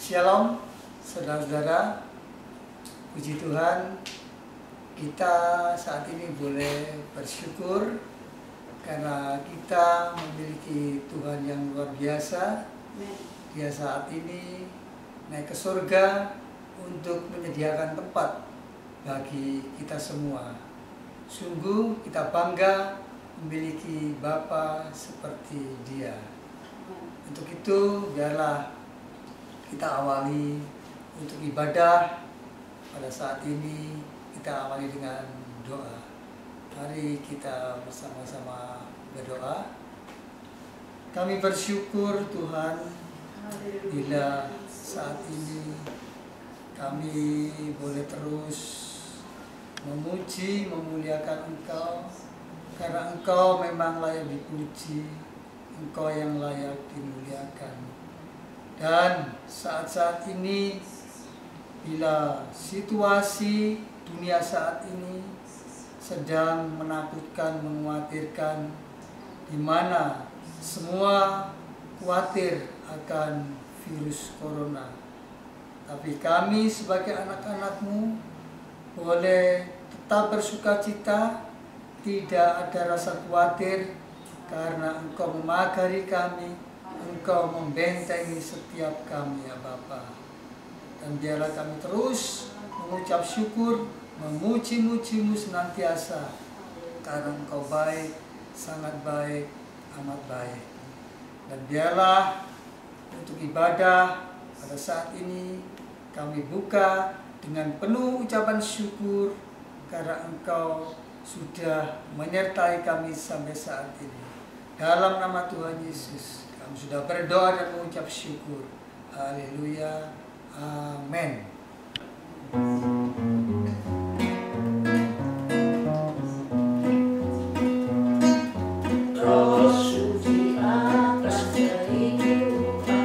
Shalom, saudara-saudara. Puji Tuhan, kita saat ini boleh bersyukur karena kita memiliki Tuhan yang luar biasa. Dia saat ini naik ke surga untuk menyediakan tempat bagi kita semua. Sungguh kita bangga memiliki Bapa seperti Dia. Untuk itu biarlah kita awali untuk ibadah pada saat ini. Kita awali dengan doa. Mari kita bersama-sama berdoa. Kami bersyukur Tuhan bila saat ini kami boleh terus memuji, memuliakan Engkau, karena Engkau memang layak dipuji, Engkau yang layak dimuliakan. Dan saat-saat ini, bila situasi dunia saat ini sedang menakutkan, mengkhawatirkan, di mana semua khawatir akan virus corona. Tapi kami sebagai anak-anak-Mu boleh tetap bersukacita, tidak ada rasa khawatir, karena Engkau memagari kami, Engkau membentengi setiap kami ya Bapa. Dan biarlah kami terus mengucap syukur, memuji-muji-Mu senantiasa, karena Engkau baik, sangat baik, amat baik. Dan biarlah untuk ibadah pada saat ini kami buka dengan penuh ucapan syukur, karena Engkau sudah menyertai kami sampai saat ini. Dalam nama Tuhan Yesus kami sudah berdoa dan mengucap syukur. Haleluya. Amin. Roh suci atas kehidupanku.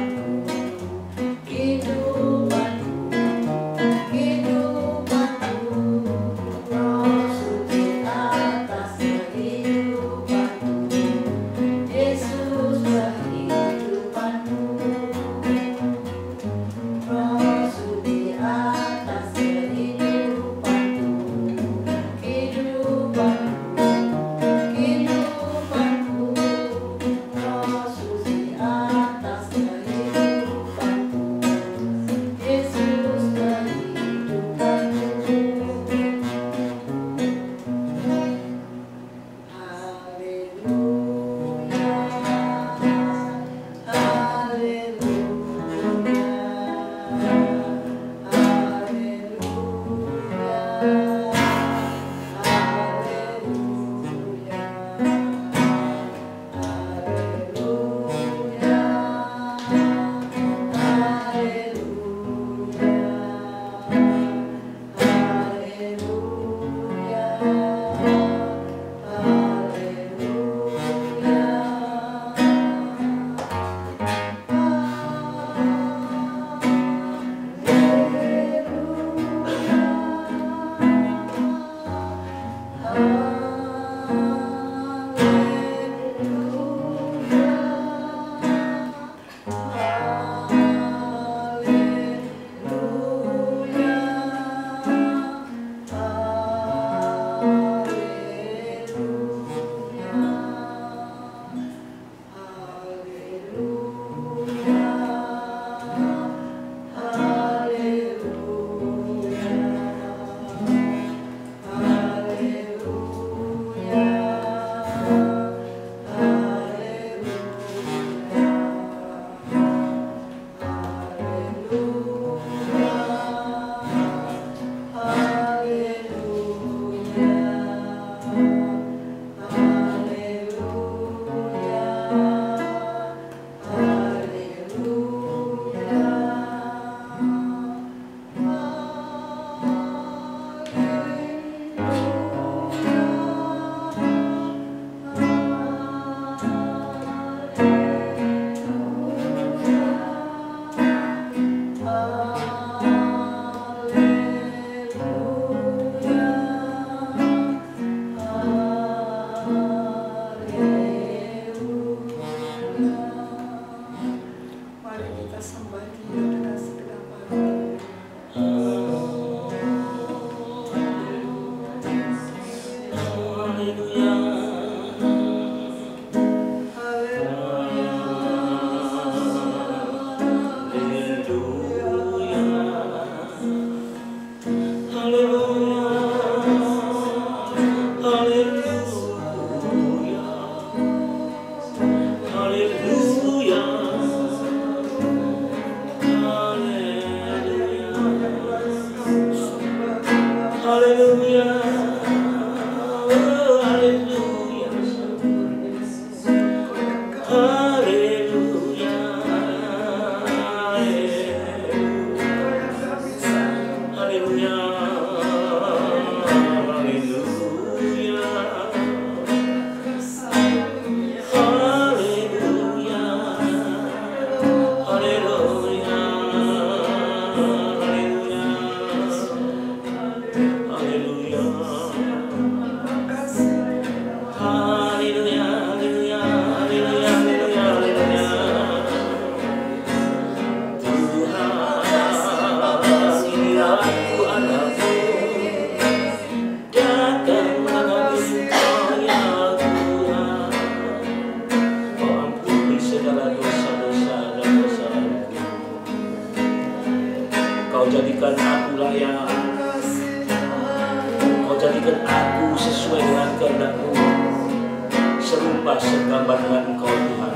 serupa segambar dengan Engkau Tuhan,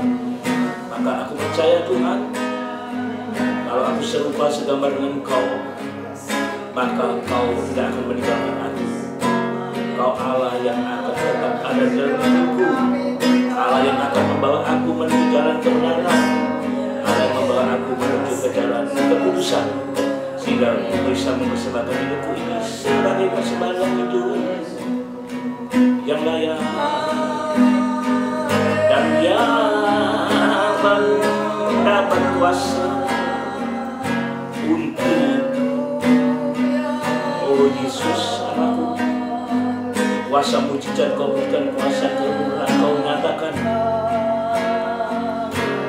maka aku percaya Tuhan, kalau aku serupa segambar dengan Engkau, maka Engkau tidak akan meninggalkan aku. Engkau Allah yang akan tetap ada di dalam hidupku, Allah yang akan membawa aku menuju jalan kebenaran, Allah yang membawa aku menuju ke jalan kekudusan, sehingga aku bisa mempersembahkan hidupku ini sebagai persembahan hidup yang layak dan yang mendapat kuasa untuk, oh Yesus anakku, kuasa mujizat Kau berikan, kuasa kebenaran Kau nyatakan.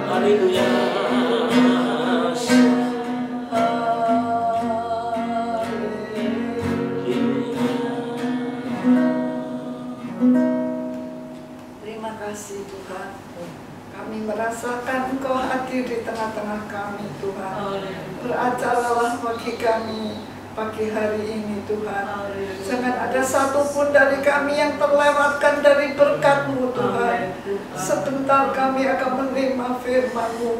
Haleluya. Terima kasih Tuhan. Kami merasakan Engkau hadir di tengah-tengah kami Tuhan. Beracaralah bagi kami pagi hari ini Tuhan. Jangan ada satupun dari kami yang terlewatkan dari berkat-Mu Tuhan. Sebentar kami akan menerima firman-Mu.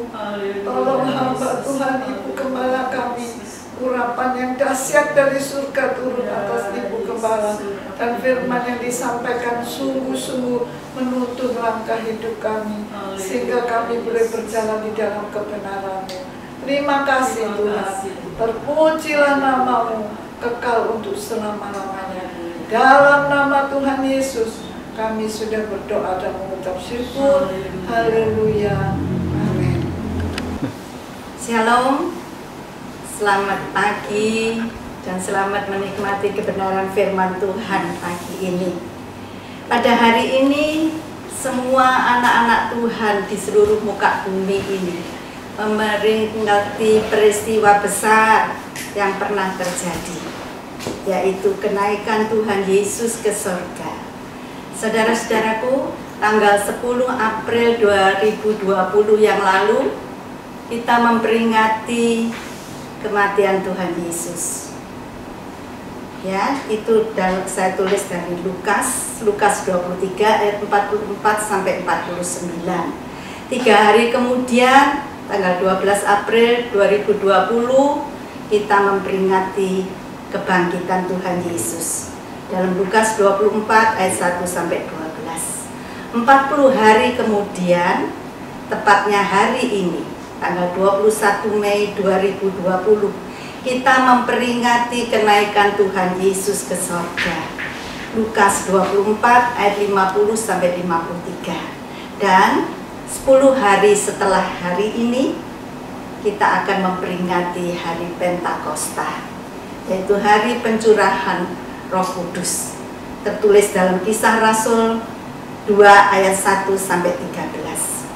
Tolong hamba Tuhan, Ibu Gembala kami, urapan yang dahsyat dari surga turun atas Ibu Gembala, dan firman yang disampaikan sungguh-sungguh menuntun langkah hidup kami, sehingga kami boleh berjalan di dalam kebenaran-Mu. Terima kasih Tuhan, terpujilah nama-Mu kekal untuk selama-lamanya. Dalam nama Tuhan Yesus kami sudah berdoa dan mengucap syukur. Haleluya, amin. Shalom, selamat pagi dan selamat menikmati kebenaran firman Tuhan pagi ini. Pada hari ini semua anak-anak Tuhan di seluruh muka bumi ini memperingati peristiwa besar yang pernah terjadi, yaitu kenaikan Tuhan Yesus ke surga. Saudara-saudaraku, tanggal 10 April 2020 yang lalu kita memperingati kematian Tuhan Yesus. Ya, itu saya tulis dari Lukas 23 ayat 44 sampai 49. 3 hari kemudian, tanggal 12 April 2020, kita memperingati kebangkitan Tuhan Yesus. Dalam Lukas 24 ayat 1 sampai 12. 40 hari kemudian, tepatnya hari ini, tanggal 21 Mei 2020, kita memperingati kenaikan Tuhan Yesus ke surga. Lukas 24 ayat 50 sampai 53. Dan 10 hari setelah hari ini, kita akan memperingati hari Pentakosta, yaitu hari pencurahan Roh Kudus. Tertulis dalam Kisah Rasul 2 ayat 1 sampai 13.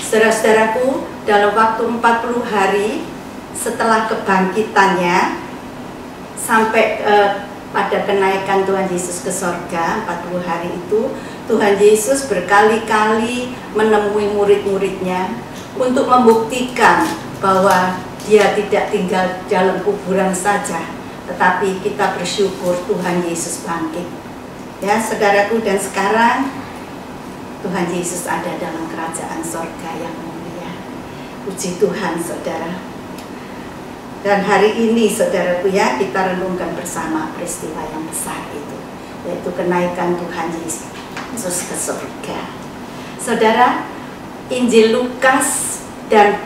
Saudara-saudaraku, dalam waktu 40 hari setelah kebangkitannya sampai pada kenaikan Tuhan Yesus ke surga, 40 hari itu Tuhan Yesus berkali-kali menemui murid-muridnya untuk membuktikan bahwa Dia tidak tinggal dalam kuburan saja, tetapi kita bersyukur Tuhan Yesus bangkit. Ya, saudaraku, dan sekarang Tuhan Yesus ada dalam kerajaan surga yang mulia. Puji Tuhan, saudara. Dan hari ini, saudaraku, ya, kita renungkan bersama peristiwa yang besar itu, yaitu kenaikan Tuhan Yesus ke surga. Saudara, Injil Lukas dan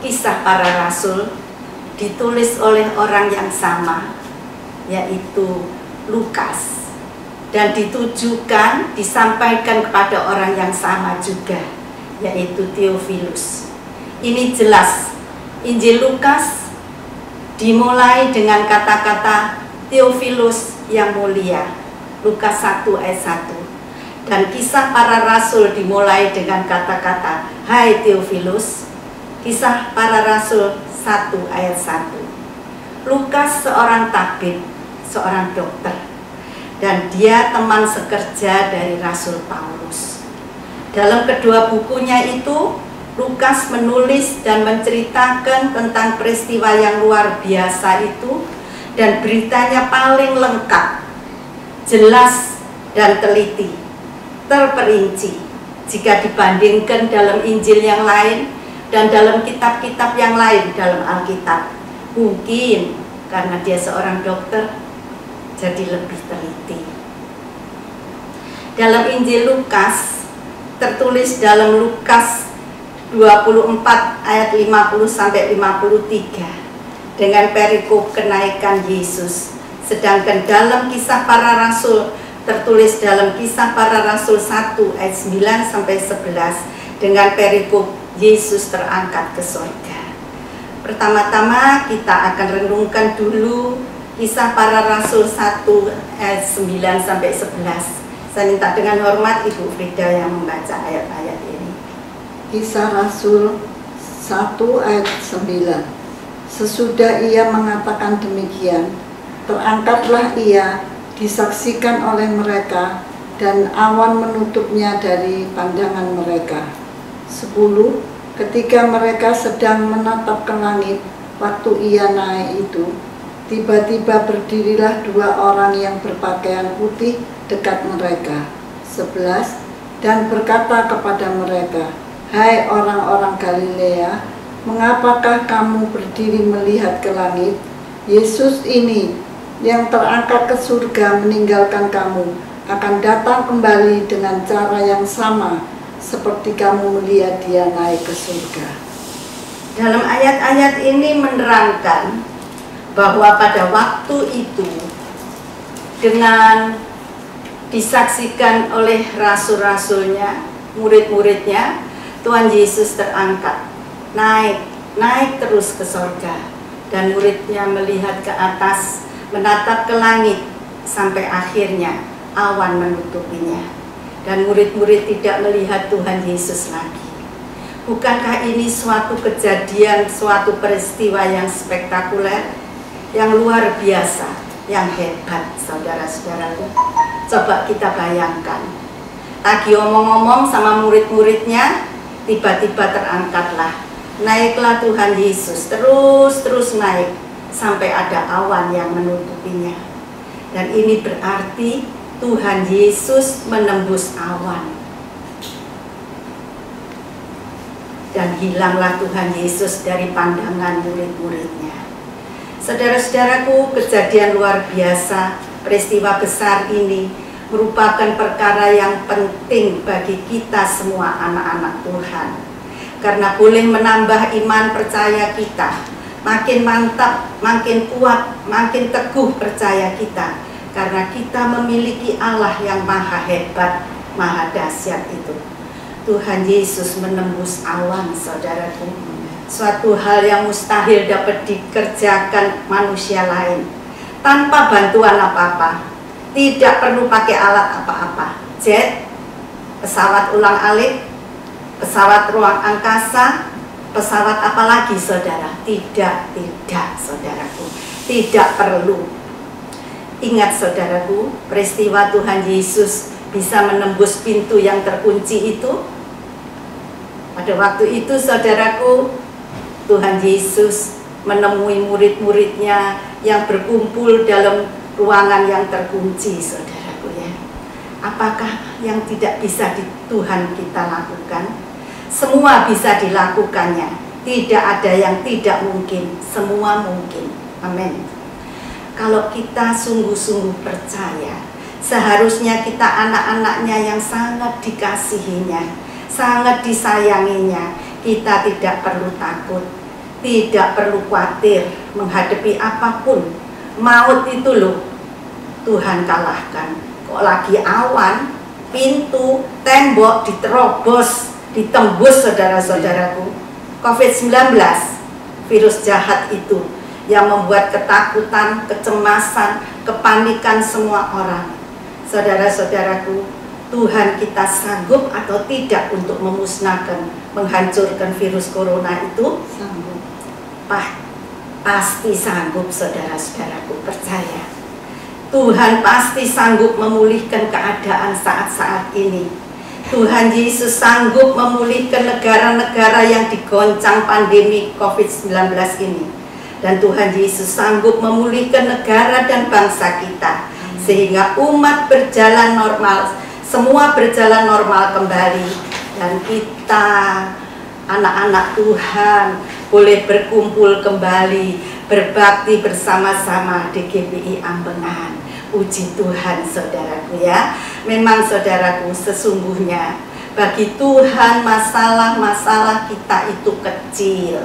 Kisah Para Rasul ditulis oleh orang yang sama, yaitu Lukas, dan ditujukan, disampaikan kepada orang yang sama juga, yaitu Theophilus. Ini jelas, Injil Lukas dimulai dengan kata-kata Theophilus yang mulia, Lukas 1 ayat 1. Dan Kisah Para Rasul dimulai dengan kata-kata Hai Theophilus, Kisah Para Rasul 1 ayat 1. Lukas seorang tabib, seorang dokter, dan dia teman sekerja dari Rasul Paulus. Dalam kedua bukunya itu, Lukas menulis dan menceritakan tentang peristiwa yang luar biasa itu, dan beritanya paling lengkap, jelas dan teliti, terperinci, jika dibandingkan dalam Injil yang lain dan dalam kitab-kitab yang lain dalam Alkitab. Mungkin karena dia seorang dokter, jadi lebih teliti. Dalam Injil Lukas, tertulis dalam Lukas 24 ayat 50-53 dengan perikop kenaikan Yesus. Sedangkan dalam Kisah Para Rasul tertulis dalam Kisah Para Rasul 1 ayat 9-11 dengan perikop Yesus terangkat ke surga. Pertama-tama kita akan renungkan dulu Kisah Para Rasul 1 ayat 9-11. Saya minta dengan hormat Ibu Frida yang membaca ayat-ayat ini. Kisah Rasul 1 ayat 9. Sesudah ia mengatakan demikian, terangkatlah ia, disaksikan oleh mereka, dan awan menutupnya dari pandangan mereka. 10. Ketika mereka sedang menatap ke langit, waktu ia naik itu, tiba-tiba berdirilah 2 orang yang berpakaian putih dekat mereka. 11. Dan berkata kepada mereka, "Hai orang-orang Galilea, mengapakah kamu berdiri melihat ke langit? Yesus ini yang terangkat ke surga meninggalkan kamu akan datang kembali dengan cara yang sama seperti kamu melihat dia naik ke surga." Dalam ayat-ayat ini menerangkan bahwa pada waktu itu dengan disaksikan oleh rasul-rasulnya, murid-muridnya, Tuhan Yesus terangkat, naik terus ke surga, dan muridnya melihat ke atas, menatap ke langit, sampai akhirnya awan menutupinya, dan murid-murid tidak melihat Tuhan Yesus lagi. Bukankah ini suatu kejadian, suatu peristiwa yang spektakuler, yang luar biasa, yang hebat, saudara-saudaraku? Coba kita bayangkan, lagi omong-omong sama murid-muridnya, tiba-tiba terangkatlah, naiklah Tuhan Yesus, terus naik sampai ada awan yang menutupinya. Dan ini berarti Tuhan Yesus menembus awan, dan hilanglah Tuhan Yesus dari pandangan murid-muridnya. Saudara-saudaraku, kejadian luar biasa, peristiwa besar ini merupakan perkara yang penting bagi kita semua anak-anak Tuhan, karena boleh menambah iman percaya kita, makin mantap, makin kuat, makin teguh percaya kita, karena kita memiliki Allah yang maha hebat, maha dahsyat itu. Tuhan Yesus menembus awan, saudaraku, suatu hal yang mustahil dapat dikerjakan manusia lain tanpa bantuan apa-apa. Tidak perlu pakai alat apa-apa, jet, pesawat ulang-alik, pesawat ruang angkasa, pesawat apalagi saudara? Tidak saudaraku, tidak perlu. Ingat saudaraku, peristiwa Tuhan Yesus bisa menembus pintu yang terkunci itu. Pada waktu itu saudaraku, Tuhan Yesus menemui murid-muridnya yang berkumpul dalam ruangan yang terkunci, saudaraku ya. Apakah yang tidak bisa di Tuhan kita lakukan? Semua bisa dilakukannya. Tidak ada yang tidak mungkin, semua mungkin. Amin. Kalau kita sungguh-sungguh percaya, seharusnya kita anak-anaknya yang sangat dikasihinya, sangat disayanginya. Kita tidak perlu takut, tidak perlu khawatir menghadapi apapun. Maut itu loh, Tuhan kalahkan. Kok lagi awan, pintu, tembok diterobos, ditembus saudara-saudaraku. COVID-19, virus jahat itu yang membuat ketakutan, kecemasan, kepanikan semua orang. Saudara-saudaraku, Tuhan kita sanggup atau tidak untuk memusnahkan, menghancurkan virus corona itu? Sanggup. Pasti sanggup, saudara-saudaraku, percaya. Tuhan pasti sanggup memulihkan keadaan saat-saat ini. Tuhan Yesus sanggup memulihkan negara-negara yang digoncang pandemi COVID-19 ini. Dan Tuhan Yesus sanggup memulihkan negara dan bangsa kita, sehingga umat berjalan normal, semua berjalan normal kembali, dan kita anak-anak Tuhan boleh berkumpul kembali, berbakti bersama-sama di GPI Ambengan. Puji Tuhan saudaraku ya. Memang saudaraku, sesungguhnya bagi Tuhan masalah-masalah kita itu kecil.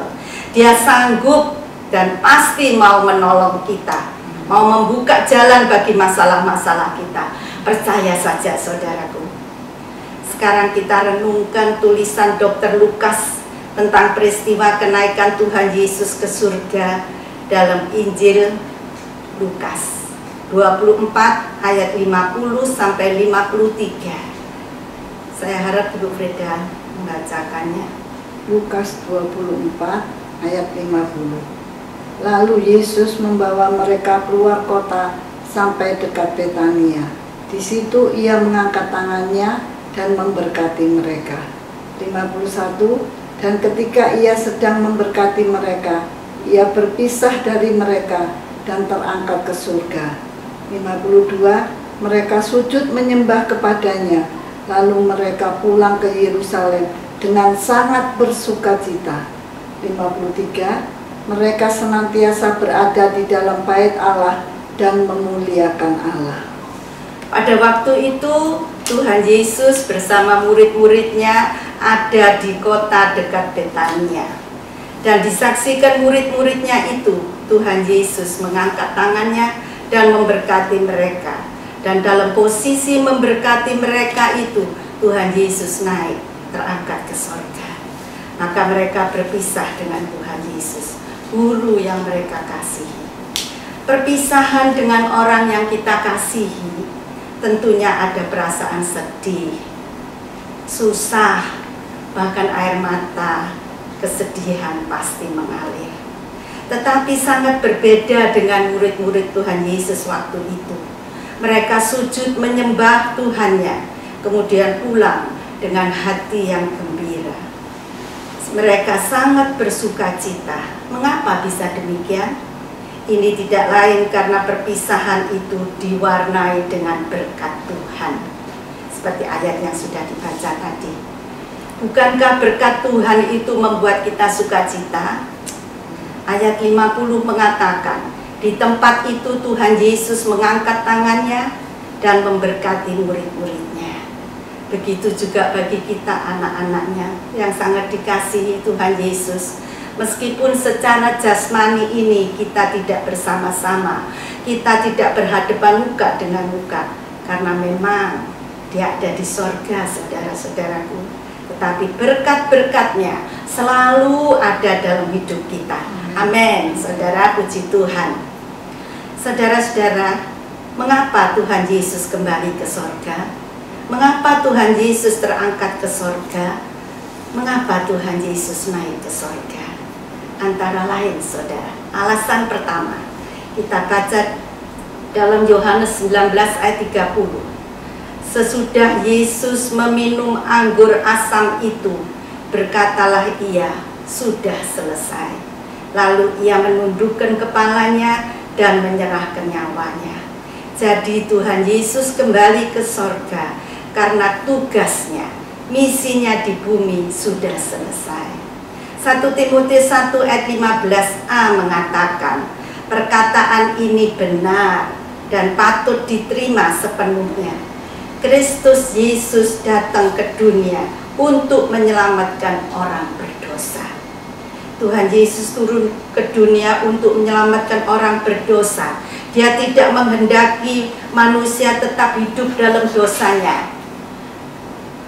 Dia sanggup dan pasti mau menolong kita, mau membuka jalan bagi masalah-masalah kita. Percaya saja saudaraku. Sekarang kita renungkan tulisan Dr. Lukas tentang peristiwa kenaikan Tuhan Yesus ke surga dalam Injil Lukas 24 ayat 50 sampai 53. Saya harap Ibu Freda membacakannya. Lukas 24 ayat 50. Lalu Yesus membawa mereka keluar kota sampai dekat Betania. Di situ ia mengangkat tangannya dan memberkati mereka. 51. Dan ketika ia sedang memberkati mereka, ia berpisah dari mereka dan terangkat ke surga. 52. Mereka sujud menyembah kepadanya, lalu mereka pulang ke Yerusalem dengan sangat bersukacita. 53. Mereka senantiasa berada di dalam bait Allah dan memuliakan Allah. Pada waktu itu Tuhan Yesus bersama murid-muridnya ada di kota dekat Betania. Dan disaksikan murid-muridnya itu, Tuhan Yesus mengangkat tangannya dan memberkati mereka. Dan dalam posisi memberkati mereka itu, Tuhan Yesus naik, terangkat ke surga. Maka mereka berpisah dengan Tuhan Yesus, guru yang mereka kasihi. Perpisahan dengan orang yang kita kasihi, tentunya ada perasaan sedih, susah, bahkan air mata, kesedihan pasti mengalir. Tetapi sangat berbeda dengan murid-murid Tuhan Yesus waktu itu. Mereka sujud menyembah Tuhannya, kemudian pulang dengan hati yang gembira. Mereka sangat bersukacita. Mengapa bisa demikian? Ini tidak lain karena perpisahan itu diwarnai dengan berkat Tuhan. Seperti ayat yang sudah dibaca tadi. Bukankah berkat Tuhan itu membuat kita sukacita? Ayat 50 mengatakan, di tempat itu Tuhan Yesus mengangkat tangannya dan memberkati murid-muridnya. Begitu juga bagi kita anak-anaknya yang sangat dikasihi Tuhan Yesus. Meskipun secara jasmani ini kita tidak bersama-sama, kita tidak berhadapan muka dengan muka, karena memang Dia ada di sorga, saudara-saudaraku. Tetapi berkat-berkatnya selalu ada dalam hidup kita. Amin, saudara, puji Tuhan. Saudara-saudara, mengapa Tuhan Yesus kembali ke sorga? Mengapa Tuhan Yesus terangkat ke sorga? Mengapa Tuhan Yesus naik ke sorga? Antara lain, saudara, alasan pertama, kita baca dalam Yohanes 19 ayat 30. Sesudah Yesus meminum anggur asam itu, berkatalah ia, sudah selesai. Lalu ia menundukkan kepalanya dan menyerahkan nyawanya. Jadi Tuhan Yesus kembali ke sorga karena tugasnya, misinya di bumi sudah selesai. 1 Timotius 1 ayat 15a mengatakan, perkataan ini benar dan patut diterima sepenuhnya. Kristus Yesus datang ke dunia untuk menyelamatkan orang berdosa. Tuhan Yesus turun ke dunia untuk menyelamatkan orang berdosa. Dia tidak menghendaki manusia tetap hidup dalam dosanya,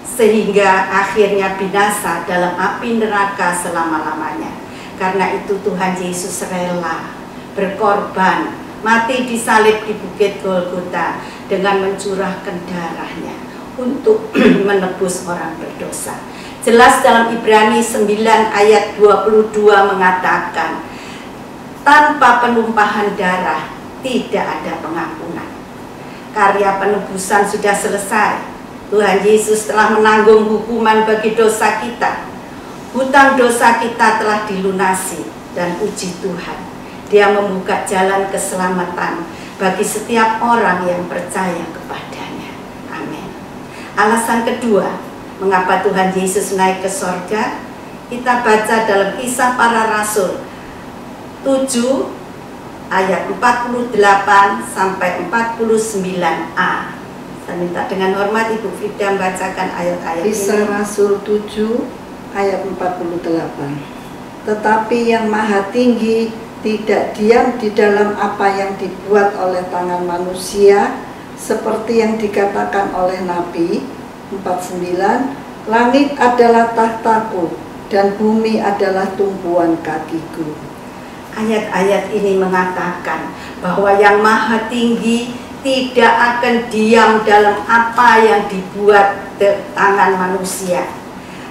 sehingga akhirnya binasa dalam api neraka selama-lamanya. Karena itu Tuhan Yesus rela berkorban, mati disalib di Bukit Golgota dengan mencurahkan darahnya untuk menebus orang berdosa. Jelas dalam Ibrani 9 ayat 22 mengatakan, tanpa penumpahan darah tidak ada pengampunan. Karya penebusan sudah selesai. Tuhan Yesus telah menanggung hukuman bagi dosa kita. Hutang dosa kita telah dilunasi, dan puji Tuhan, Dia membuka jalan keselamatan bagi setiap orang yang percaya kepadanya. Amin. Alasan kedua, Mengapa Tuhan Yesus naik ke sorga? Kita baca dalam Kisah Para Rasul 7 ayat 48 sampai 49a. Saya minta dengan hormat Ibu Fida membacakan ayat-ayat Kisah ini. Rasul 7 ayat 48. Tetapi yang Maha Tinggi tidak diam di dalam apa yang dibuat oleh tangan manusia, seperti yang dikatakan oleh Nabi 49, langit adalah tahtaku dan bumi adalah tumpuan kakiku. Ayat-ayat ini mengatakan bahwa yang Maha Tinggi tidak akan diam dalam apa yang dibuat tangan manusia.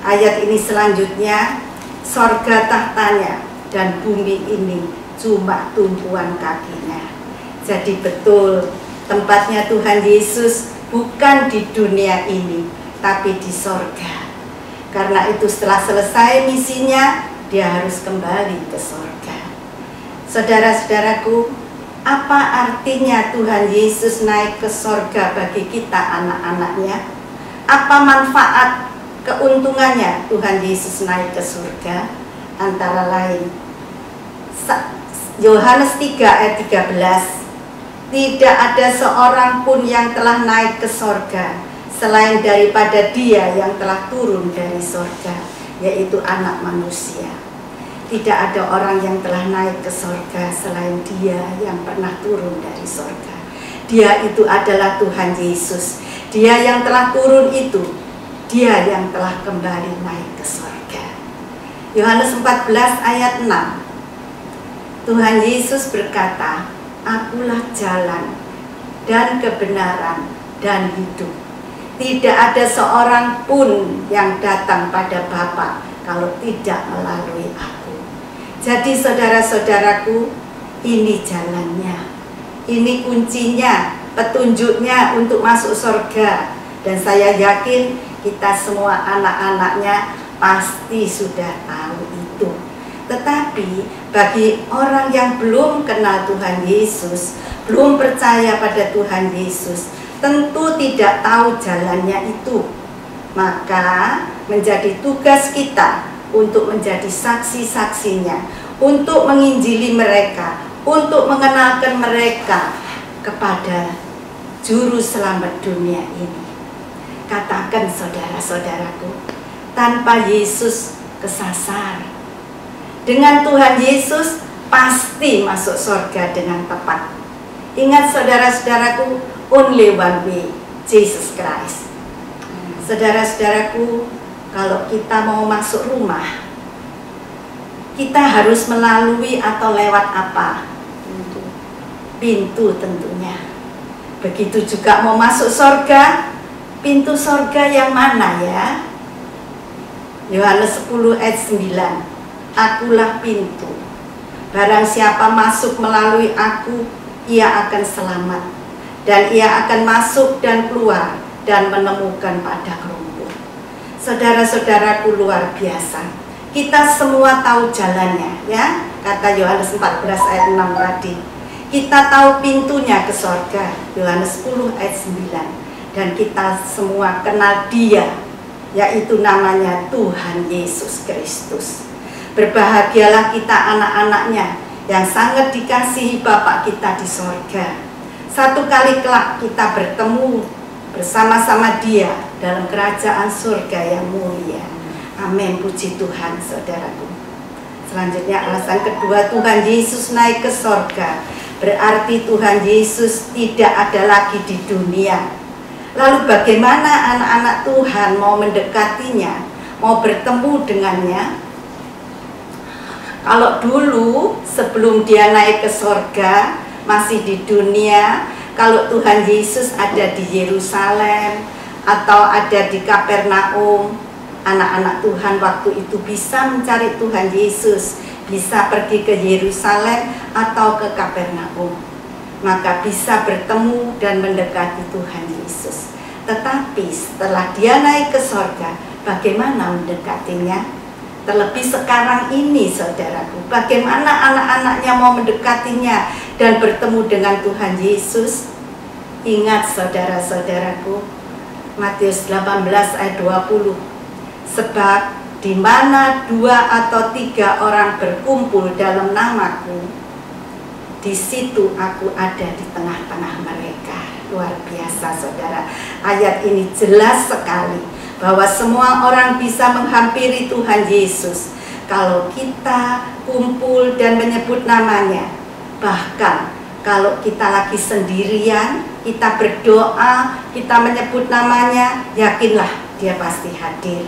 Ayat ini selanjutnya, sorga tahtanya dan bumi ini cuma tumpuan kakinya. Jadi betul tempatnya Tuhan Yesus bukan di dunia ini, tapi di sorga. Karena itu setelah selesai misinya, dia harus kembali ke sorga. Saudara-saudaraku, apa artinya Tuhan Yesus naik ke sorga bagi kita anak-anaknya? Apa manfaat, keuntungannya Tuhan Yesus naik ke surga? Antara lain, Yohanes 3 ayat 13, tidak ada seorang pun yang telah naik ke sorga selain daripada Dia yang telah turun dari sorga, yaitu Anak Manusia. Tidak ada orang yang telah naik ke sorga selain Dia yang pernah turun dari sorga. Dia itu adalah Tuhan Yesus. Dia yang telah turun itu, Dia yang telah kembali naik ke sorga. Yohanes 14 ayat 6, Tuhan Yesus berkata, Akulah jalan dan kebenaran dan hidup. Tidak ada seorang pun yang datang pada Bapa kalau tidak melalui aku. Jadi saudara-saudaraku, ini jalannya, ini kuncinya, petunjuknya untuk masuk surga. Dan saya yakin kita semua anak-anaknya pasti sudah tahu itu. Tetapi bagi orang yang belum kenal Tuhan Yesus, belum percaya pada Tuhan Yesus, tentu tidak tahu jalannya itu. Maka menjadi tugas kita untuk menjadi saksi-saksinya, untuk menginjili mereka, untuk mengenalkan mereka kepada Juru Selamat dunia ini. Katakan saudara-saudaraku, tanpa Yesus kesasar. Dengan Tuhan Yesus pasti masuk surga dengan tepat. Ingat saudara-saudaraku, only one way, Jesus Christ. Saudara-saudaraku, kalau kita mau masuk rumah, kita harus melalui atau lewat apa? Pintu tentunya. Begitu juga mau masuk surga, pintu surga yang mana ya? Yohanes 10 ayat 9, Akulah pintu. Barang siapa masuk melalui aku, ia akan selamat. Dan ia akan masuk dan keluar dan menemukan padang rumput. Saudara-saudaraku luar biasa. Kita semua tahu jalannya, ya. Kata Yohanes 14 ayat 6 tadi. Kita tahu pintunya ke surga, Yohanes 10 ayat 9. Dan kita semua kenal Dia, yaitu namanya Tuhan Yesus Kristus. Berbahagialah kita anak-anaknya yang sangat dikasihi Bapa kita di surga. Satu kali kelak kita bertemu bersama-sama Dia dalam kerajaan surga yang mulia. Amin, puji Tuhan saudaraku. Selanjutnya alasan kedua, Tuhan Yesus naik ke surga. Berarti Tuhan Yesus tidak ada lagi di dunia. Lalu bagaimana anak-anak Tuhan mau mendekatinya, mau bertemu dengannya? Kalau dulu sebelum Dia naik ke surga, masih di dunia, kalau Tuhan Yesus ada di Yerusalem atau ada di Kapernaum, anak-anak Tuhan waktu itu bisa mencari Tuhan Yesus, bisa pergi ke Yerusalem atau ke Kapernaum, maka bisa bertemu dan mendekati Tuhan Yesus. Tetapi setelah Dia naik ke surga, bagaimana mendekatinya? Terlebih sekarang ini saudaraku, bagaimana anak-anaknya mau mendekatinya dan bertemu dengan Tuhan Yesus? Ingat saudara-saudaraku, Matius 18 ayat 20. Sebab di mana 2 atau 3 orang berkumpul dalam namaku, di situ aku ada di tengah-tengah mereka. Luar biasa saudara. Ayat ini jelas sekali bahwa semua orang bisa menghampiri Tuhan Yesus kalau kita kumpul dan menyebut namanya. Bahkan kalau kita lagi sendirian, kita berdoa, kita menyebut namanya, yakinlah dia pasti hadir,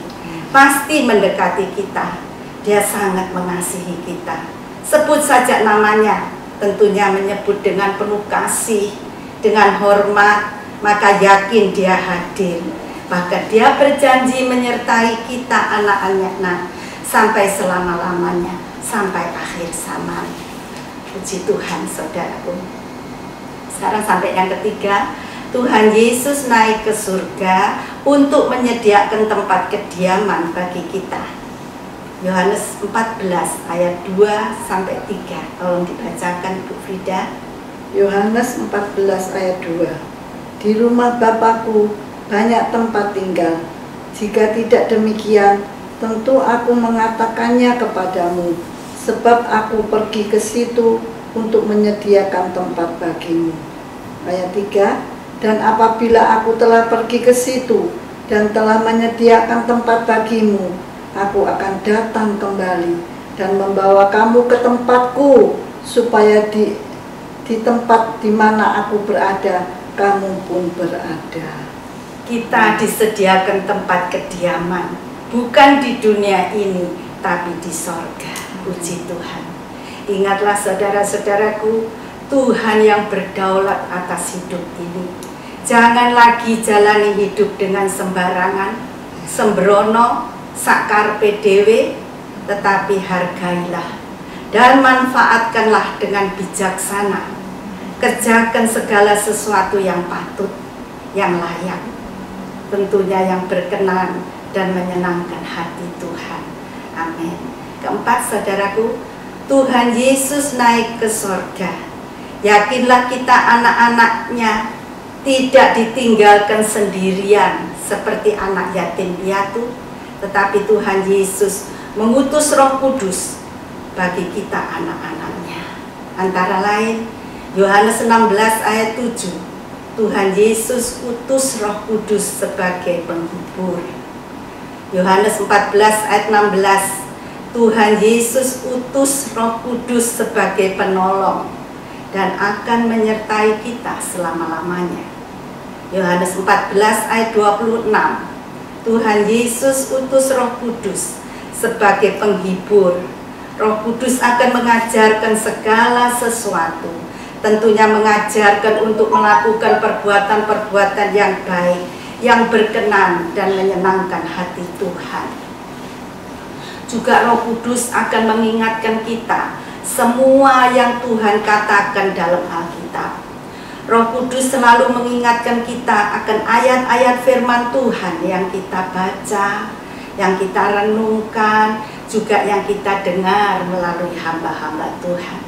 pasti mendekati kita. Dia sangat mengasihi kita. Sebut saja namanya, tentunya menyebut dengan penuh kasih, dengan hormat, maka yakin dia hadir. Bahkan dia berjanji menyertai kita anak-anaknya sampai selama-lamanya, sampai akhir zaman. Puji Tuhan saudaraku. Sekarang sampai yang ketiga, Tuhan Yesus naik ke surga untuk menyediakan tempat kediaman bagi kita. Yohanes 14 ayat 2 sampai 3. Tolong dibacakan Bu Frida. Yohanes 14 ayat 2. Di rumah Bapakku banyak tempat tinggal. Jika tidak demikian, tentu aku mengatakannya kepadamu, sebab aku pergi ke situ untuk menyediakan tempat bagimu. Ayat 3. Dan apabila aku telah pergi ke situ dan telah menyediakan tempat bagimu, aku akan datang kembali dan membawa kamu ke tempatku, supaya di tempat di mana aku berada, kamu pun berada. Kita disediakan tempat kediaman, bukan di dunia ini, tapi di sorga. Puji Tuhan. Ingatlah saudara-saudaraku, Tuhan yang berdaulat atas hidup ini. Jangan lagi jalani hidup dengan sembarangan, sembrono, sakar PDW, tetapi hargailah dan manfaatkanlah dengan bijaksana. Kerjakan segala sesuatu yang patut, yang layak, tentunya yang berkenan dan menyenangkan hati Tuhan. Amin. Keempat, saudaraku, Tuhan Yesus naik ke surga. Yakinlah kita anak-anaknya tidak ditinggalkan sendirian seperti anak yatim piatu, tetapi Tuhan Yesus mengutus Roh Kudus bagi kita anak-anaknya. Antara lain Yohanes 16 ayat 7, Tuhan Yesus utus Roh Kudus sebagai penghibur. Yohanes 14 ayat 16, Tuhan Yesus utus Roh Kudus sebagai penolong dan akan menyertai kita selama-lamanya. Yohanes 14 ayat 26, Tuhan Yesus utus Roh Kudus sebagai penghibur. Roh Kudus akan mengajarkan segala sesuatu, tentunya mengajarkan untuk melakukan perbuatan-perbuatan yang baik, yang berkenan dan menyenangkan hati Tuhan. Juga Roh Kudus akan mengingatkan kita semua yang Tuhan katakan dalam Alkitab. Roh Kudus selalu mengingatkan kita akan ayat-ayat firman Tuhan yang kita baca, yang kita renungkan, juga yang kita dengar melalui hamba-hamba Tuhan.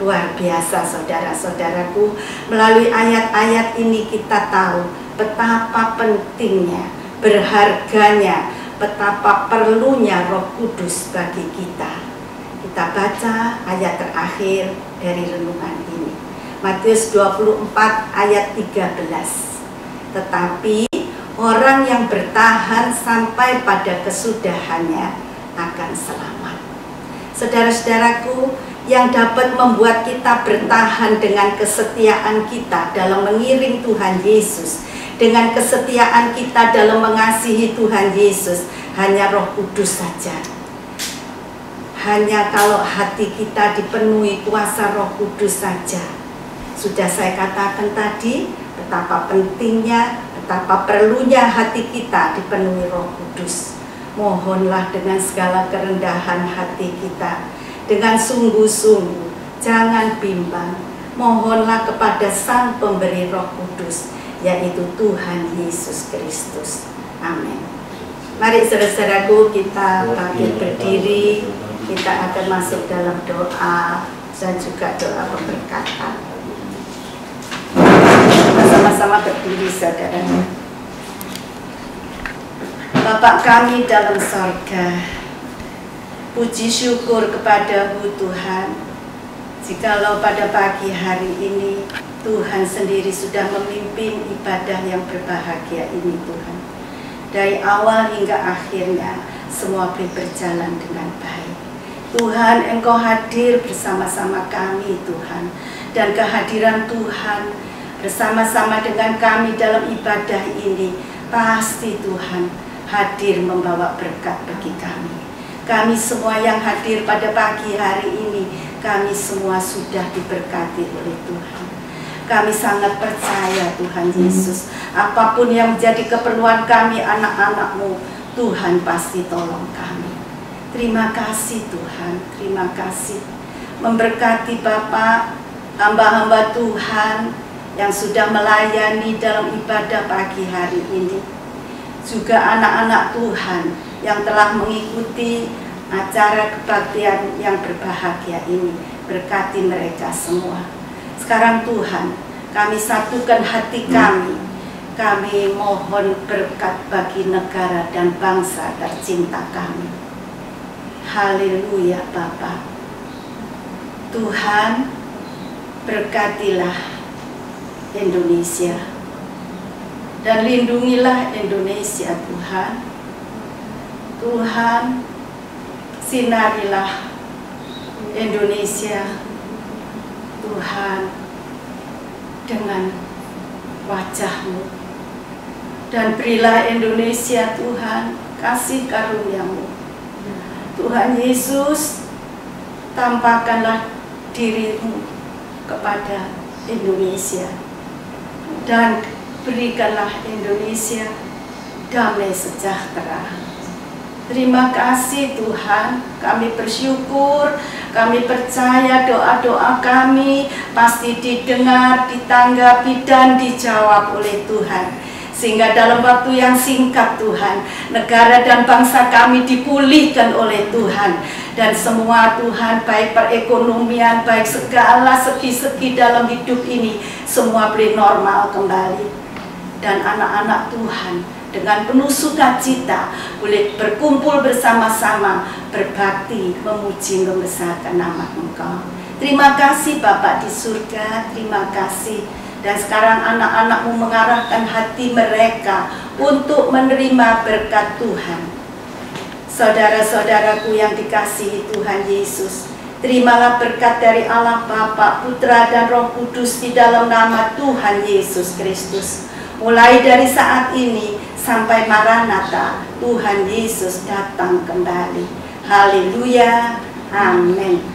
Luar biasa saudara-saudaraku, melalui ayat-ayat ini kita tahu betapa pentingnya, berharganya, betapa perlunya Roh Kudus bagi kita. Kita baca ayat terakhir dari renungan ini, Matius 24 ayat 13. Tetapi orang yang bertahan sampai pada kesudahannya akan selamat. Saudara-saudaraku, yang dapat membuat kita bertahan dengan kesetiaan kita dalam mengiring Tuhan Yesus, dengan kesetiaan kita dalam mengasihi Tuhan Yesus, hanya Roh Kudus saja. Hanya kalau hati kita dipenuhi kuasa Roh Kudus saja. Sudah saya katakan tadi betapa pentingnya, betapa perlunya hati kita dipenuhi Roh Kudus. Mohonlah dengan segala kerendahan hati kita, dengan sungguh-sungguh, jangan bimbang. Mohonlah kepada Sang Pemberi Roh Kudus, yaitu Tuhan Yesus Kristus. Amin. Mari saudara-saudaraku, kita bangkit berdiri. Kita akan masuk dalam doa dan juga doa pemberkatan. Sama-sama berdiri saudara. Bapa kami dalam sorga, puji syukur kepada-Mu Tuhan, jikalau pada pagi hari ini Tuhan sendiri sudah memimpin ibadah yang berbahagia ini Tuhan. Dari awal hingga akhirnya semua boleh berjalan dengan baik. Tuhan, Engkau hadir bersama-sama kami Tuhan, dan kehadiran Tuhan bersama-sama dengan kami dalam ibadah ini pasti Tuhan hadir membawa berkat bagi kami. Kami semua yang hadir pada pagi hari ini, kami semua sudah diberkati oleh Tuhan. Kami sangat percaya Tuhan Yesus, apapun yang menjadi keperluan kami anak-anak-Mu, Tuhan pasti tolong kami. Terima kasih Tuhan, terima kasih. Memberkati Bapak, hamba-hamba Tuhan yang sudah melayani dalam ibadah pagi hari ini. Juga anak-anak Tuhan yang telah mengikuti acara kebaktian yang berbahagia ini. Berkati mereka semua. Sekarang Tuhan, kami satukan hati kami. Kami mohon berkat bagi negara dan bangsa tercinta kami. Haleluya Bapa. Tuhan, berkatilah Indonesia. Dan lindungilah Indonesia Tuhan. Tuhan, sinarilah Indonesia Tuhan dengan wajah-Mu. Dan berilah Indonesia Tuhan kasih karunia-Mu. Tuhan Yesus, tampakkanlah diri-Mu kepada Indonesia. Dan berikanlah Indonesia damai sejahtera. Terima kasih Tuhan, kami bersyukur, kami percaya doa-doa kami pasti didengar, ditanggapi dan dijawab oleh Tuhan. Sehingga dalam waktu yang singkat Tuhan, negara dan bangsa kami dipulihkan oleh Tuhan. Dan semua Tuhan, baik perekonomian, baik segala segi-segi dalam hidup ini, semua boleh normal kembali. Dan anak-anak Tuhan dengan penuh sukacita boleh berkumpul bersama-sama, berbakti, memuji, membesarkan nama Engkau. Terima kasih Bapa di surga, terima kasih. Dan sekarang anak-anak-Mu mengarahkan hati mereka untuk menerima berkat Tuhan. Saudara-saudaraku yang dikasihi Tuhan Yesus, terimalah berkat dari Allah Bapa, Putra dan Roh Kudus di dalam nama Tuhan Yesus Kristus. Mulai dari saat ini sampai Maranatha, Tuhan Yesus datang kembali. Haleluya, amin.